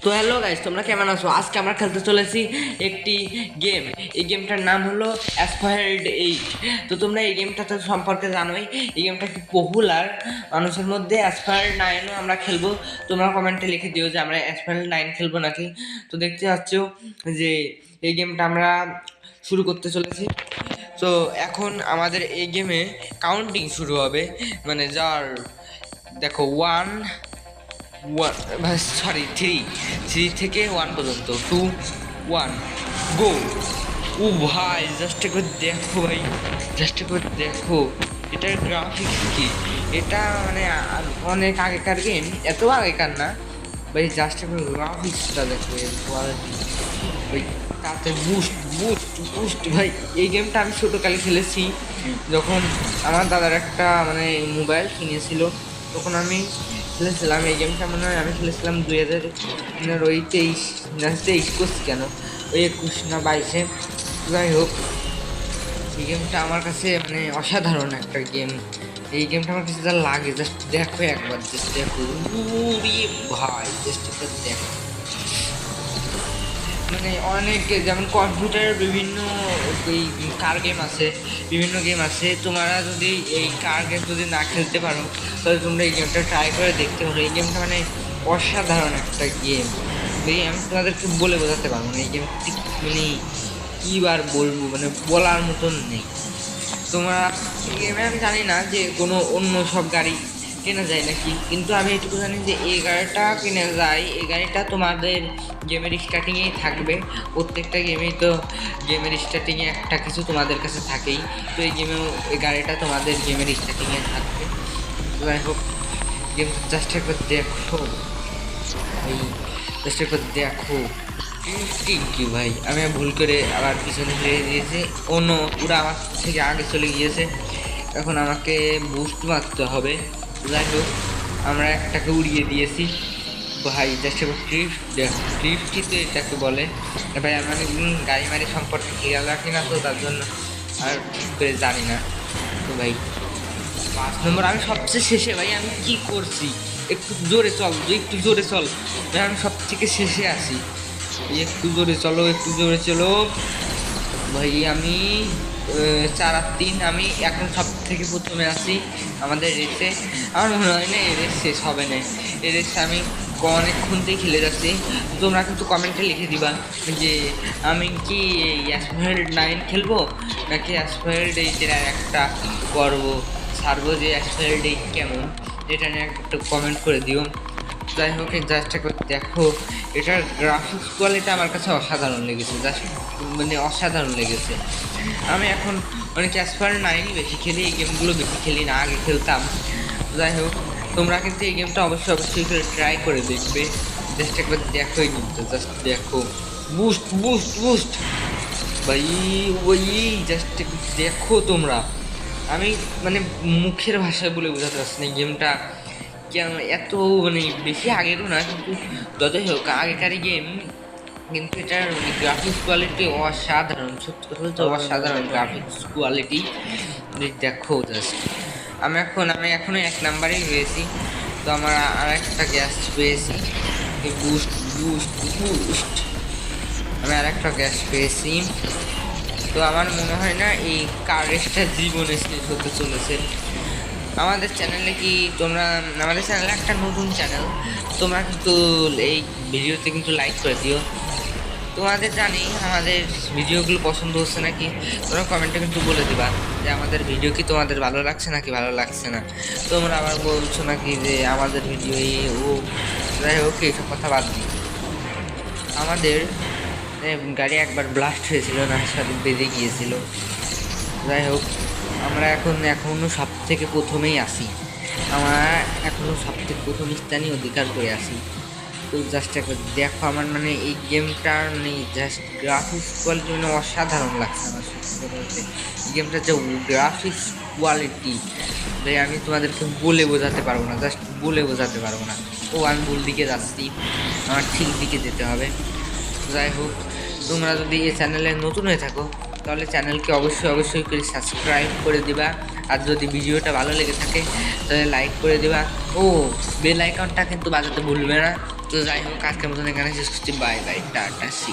তো hello guys, তোমরা কেমন আছো? আজকে আমরা খেলতে চলেছি একটি গেম। এই গেমটার নাম হলো অ্যাসফাল্ট 8। তো তোমরা এই গেমটাতে সম্পর্কে জানোই, এই গেমটা একটু পপুলার মানুষের মধ্যে। অ্যাসফাল্ট 9ও আমরা খেলবো। তোমরা কমেন্টে লিখে দিও যে আমরা অ্যাসফাল্ট 9 খেলবো নাকি। তো দেখতে পাচ্ছ যে এই গেমটা আমরা শুরু করতে চলেছি। তো এখন আমাদের এই গেমে কাউন্টিং শুরু হবে, মানে যার দেখো থ্রি থেকে 1 পর্যন্ত, 2 1 গো। ও ভাই, জাস্ট একবার দেখো ভাই, জাস্ট একবার দেখো এটার গ্রাফিক্স কি। এটা মানে অনেক আগেকার গেম, এত আগেকার না ভাই। জাস্ট একবার গ্রাফিক্সটা দেখো, এর কোয়ালিটি ভাই। তাতে বুস্ট বুস্ট বুস্ট ভাই। এই গেমটা আমি ছোটোকালে খেলেছি, যখন আমার দাদার একটা মানে মোবাইল কিনেছিল, তখন আমি খেলেছিলাম এই গেমটা। মনে হয় আমি খেলেছিলাম 2023 করছি কেন, ওই 21 না 22-এ। যাই হোক, এই গেমটা আমার কাছে মানে অসাধারণ একটা গেম। এই গেমটা আমার কাছে যা লাগে, জাস্ট দেখো একবার, জাস্ট দেখো। উরি ভাই, জাস্ট একবার দেখো। মানে অনেক, যেমন কম্পিউটারের বিভিন্ন এই কার গেম আছে, বিভিন্ন গেম আছে। তোমরা যদি এই কার গেম যদি না খেলতে পারো, তাহলে তোমরা এই গেমটা ট্রাই করে দেখতে পারো। এই গেমটা মানে অসাধারণ একটা গেম। এই আমি তোমাদেরকে বলে বোঝাতে পারবো না, এই গেমটি মানে কী বার বলবো, মানে বলার মতন নেই। তোমরা এই গেমে, আমি জানি না যে কোনো অন্য সব গাড়ি কেনা যায় নাকি, কিন্তু আমি এটুকু জানি যে এই গাড়িটা কেনা যায়। এই গাড়িটা তোমাদের গেমের স্টার্টিংয়েই থাকবে। প্রত্যেকটা গেমেই তো গেমের স্টার্টিংয়ে একটা কিছু তোমাদের কাছে থাকেই। তো এই গেমেও এই গাড়িটা তোমাদের গেমের স্টার্টিংয়ে থাকবে। যাই হোক, গেমটা জাস্ট একবার দেখো ভাই, জাস্ট একবার দেখো। কি ভাই, আমি ভুল করে আবার পিছনে ফিরে দিয়েছি। অন্য ওরা আমার থেকে আগে চলে গিয়েছে, এখন আমাকে বুস্ট মারতে হবে। যাই হোক, আমরা একটাকে উড়িয়ে দিয়েছি ভাই। জাস্ট একবার ট্রিফটি তো এটাকে বলে ভাই। আমি অনেকদিন গাড়ি মারি সম্পর্কে খেয়াল রাখি না, তো তার জন্য আর ঠিক করে জানি না। তো ভাই 5 নম্বর, আমি সবচেয়ে শেষে ভাই। আমি কি করছি, একটু জোরে চল, একটু জোরে চল ভাই, আমি সব থেকে শেষে আসি। একটু জোরে চলো, একটু জোরে চলো ভাই। আমি 4 আর 3, আমি এখন সব থেকে প্রথমে আছি আমাদের রেসে। আমার মনে হয় না এই রেস শেষ হবে না। এই রেসে আমি অনেকক্ষণ থেকে খেলে যাচ্ছি। তোমরা কিন্তু কমেন্টে লিখে দিবা যে আমি কি অ্যাসফাল্ট 9 খেলবো নাকি অ্যাসফাল্ট 8-এর একটা পর্ব ছাড়বো, যে অ্যাসফাল্ট 8 কেমন, এটা নিয়ে একটা কমেন্ট করে দিও। যাই হোক, জাস্ট একবার দেখো, এটার গ্রাফিক্স কোয়ালিটি আমার কাছে অসাধারণ লেগেছে, জাস্ট মানে অসাধারণ লেগেছে। আমি এখন অনেক অ্যাসফাল্ট 9ই বেশি খেলি, এই গেমগুলো বেশি খেলি না, আগে খেলতাম। যাই হোক, তোমরা কিন্তু এই গেমটা অবশ্যই করে ট্রাই করে দেখবে। জাস্ট একবার দেখো এই গেমটা, জাস্ট দেখো। বুস্ট বুস্ট বুস্ট ভাই, ওই জাস্ট দেখো তোমরা। আমি মানে মুখের ভাষায় বলে বোঝাতে পারছি না, গেমটা কেন এত মানে বেশি আগেরও না, কিন্তু যতই হোক আগেকারই গেম। কিন্তু এটার গ্রাফিক্স কোয়ালিটি অসাধারণ, সত্যি কথা বলতে অসাধারণ গ্রাফিক্স কোয়ালিটি। দেখো জাস্ট, আমি এখনো 1 নাম্বারেই রয়েছি। তো আমার আর একটা গ্যাস পেয়েছি, বুস্ট বুস্ট বুস্ট। আমি আর একটা গ্যাস পেয়েছি। তো আমার মনে হয় না এই কার রেসটা জীবনে শেষ হতে চলেছে। আমাদের চ্যানেলে কি তোমরা, আমাদের চ্যানেলে একটা নতুন চ্যানেল, তোমরা কিন্তু এই ভিডিওতে কিন্তু লাইক করে দিও। তোমাদের জানি আমাদের ভিডিওগুলো পছন্দ হচ্ছে নাকি, তোমরা কমেন্টে কিন্তু বলে দিবা যে আমাদের ভিডিও কি তোমাদের ভালো লাগছে নাকি ভালো লাগছে না। তোমরা আবার বলছো নাকি যে আমাদের ভিডিও ও। যাই হোক, এইসব কথা বাদ দিই। আমাদের গাড়ি একবার ব্লাস্ট হয়েছিল, না সাথে বেঁধে গিয়েছিল। যাই হোক, আমরা এখনো সব থেকে প্রথমেই আসি। আমরা এখনো সব থেকে প্রথম স্থানই অধিকার করে আসি। তো জাস্ট একবার দেখো, আমার মানে এই গেমটার মানে জাস্ট গ্রাফিক্স কোয়ালিটি মানে অসাধারণ লাগছে আমার সত্যি কথা বলতে। এই গেমটার যে গ্রাফিক্স কোয়ালিটি ভাই, আমি তোমাদেরকে বলে বোঝাতে পারবো না, জাস্ট বলে বোঝাতে পারবো না। ও, আমি ভুল দিকে যাচ্ছি, আমার ঠিক দিকে যেতে হবে। যাই হোক, তোমরা যদি এই চ্যানেলে নতুন হয়ে থাকো, তাহলে চ্যানেলকে অবশ্যই করে সাবস্ক্রাইব করে দিবা। আর যদি ভিডিওটা ভালো লেগে থাকে তাহলে লাইক করে দিবা। ও, বেল আইকনটা কিন্তু বাজাতে ভুলবে না, তো যাই হোক, আজকের মতন এখানে শেষ করছি। Bye bye, tata, C.